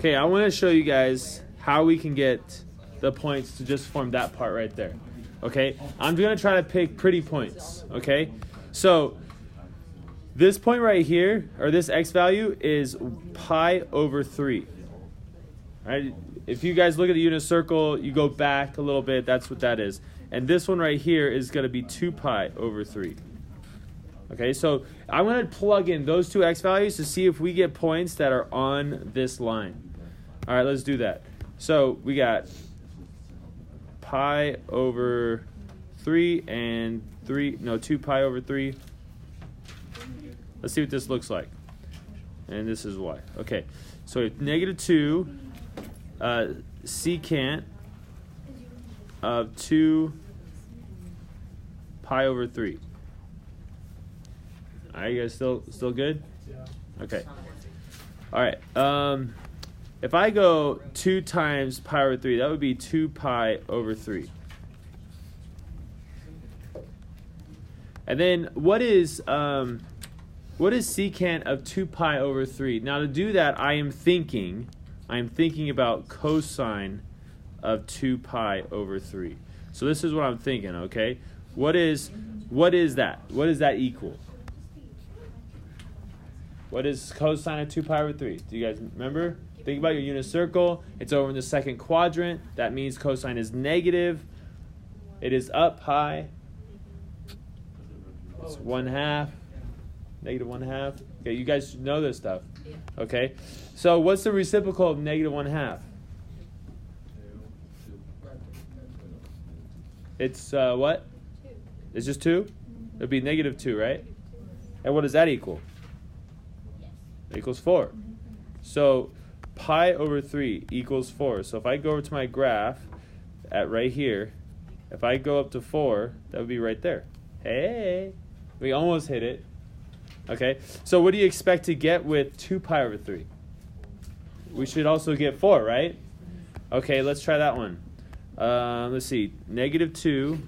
Okay, I want to show you guys how we can get the points to just form that part right there. Okay, I'm going to try to pick pretty points. Okay, so this point right here, or this x value, is pi over 3. Right? If you guys look at the unit circle, you go back a little bit, that's what that is. And this one right here is going to be 2 pi over 3. Okay, so I'm going to plug in those two x values to see if we get points that are on this line. All right, let's do that. So we got pi over 3 and 2 pi over 3. Let's see what this looks like. And this is y. Okay, so we have negative 2 secant of 2 pi over 3. All right, you guys still good? Yeah. Okay. All right. If I go 2 times pi over 3, that would be 2 pi over 3. And then what is secant of 2 pi over 3? Now to do that, I am thinking about cosine of 2 pi over 3. So this is what I'm thinking, okay? What is that? What does that equal? What is cosine of 2 pi over 3? Do you guys remember? Think about your unit circle. It's over in the second quadrant. That means cosine is negative. It is up high. It's 1/2. Negative 1/2. Okay, you guys know this stuff. Okay. So what's the reciprocal of negative 1/2? It's what? It's just 2? It would be negative 2, right? And what does that equal? It equals 4. So pi over 3 equals 4. So if I go over to my graph at right here, if I go up to 4, that would be right there. Hey, we almost hit it. Okay, so what do you expect to get with 2 pi over 3? We should also get 4, right? Okay, let's try that one. Let's see, negative 2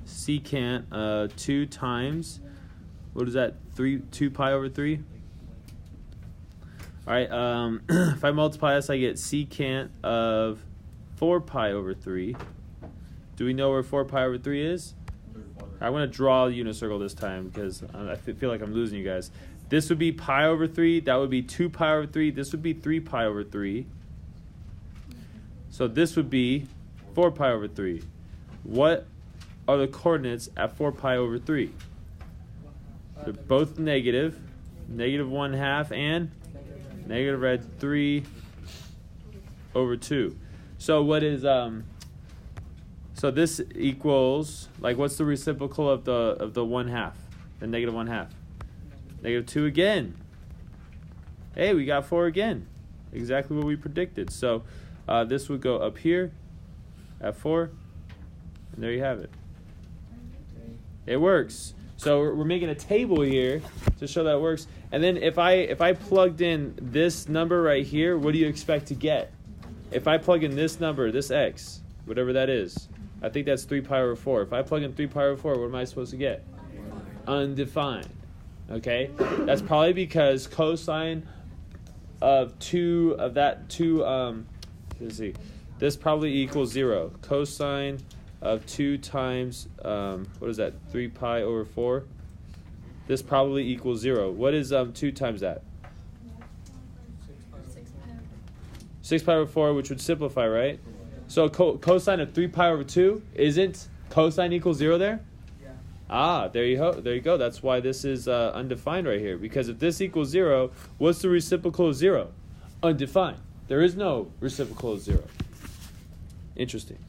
secant 2 times, what is that, 2 pi over 3? All right, if I multiply this, I get secant of 4 pi over 3. Do we know where 4 pi over 3 is? I want to draw a unit circle this time because I feel like I'm losing you guys. This would be pi over 3. That would be 2 pi over 3. This would be 3 pi over 3. So this would be 4 pi over 3. What are the coordinates at 4 pi over 3? They're both negative. Negative 1/2 and negative red 3 over 2. So what is so this equals, like, what's the reciprocal of the 1/2? The negative 1/2? Negative 2 again. Hey, we got 4 again. Exactly what we predicted. So this would go up here at 4, and there you have it. It works. So we're making a table here to show that it works. And then if I plugged in this number right here, what do you expect to get? If I plug in this number, this x, whatever that is, I think that's 3 pi over 4. If I plug in 3 pi over 4, what am I supposed to get? Undefined. Okay? That's probably because cosine of 2 of that 2, let's see, this probably equals 0. Cosine of 2 times, what is that, 3 pi over 4? This probably equals 0. What is 2 times that? 6 pi over 4, which would simplify, right? So cosine of 3 pi over 2, isn't cosine equals 0 there? Yeah. Ah, there you go. That's why this is undefined right here. Because if this equals 0, what's the reciprocal of 0? Undefined. There is no reciprocal of 0. Interesting.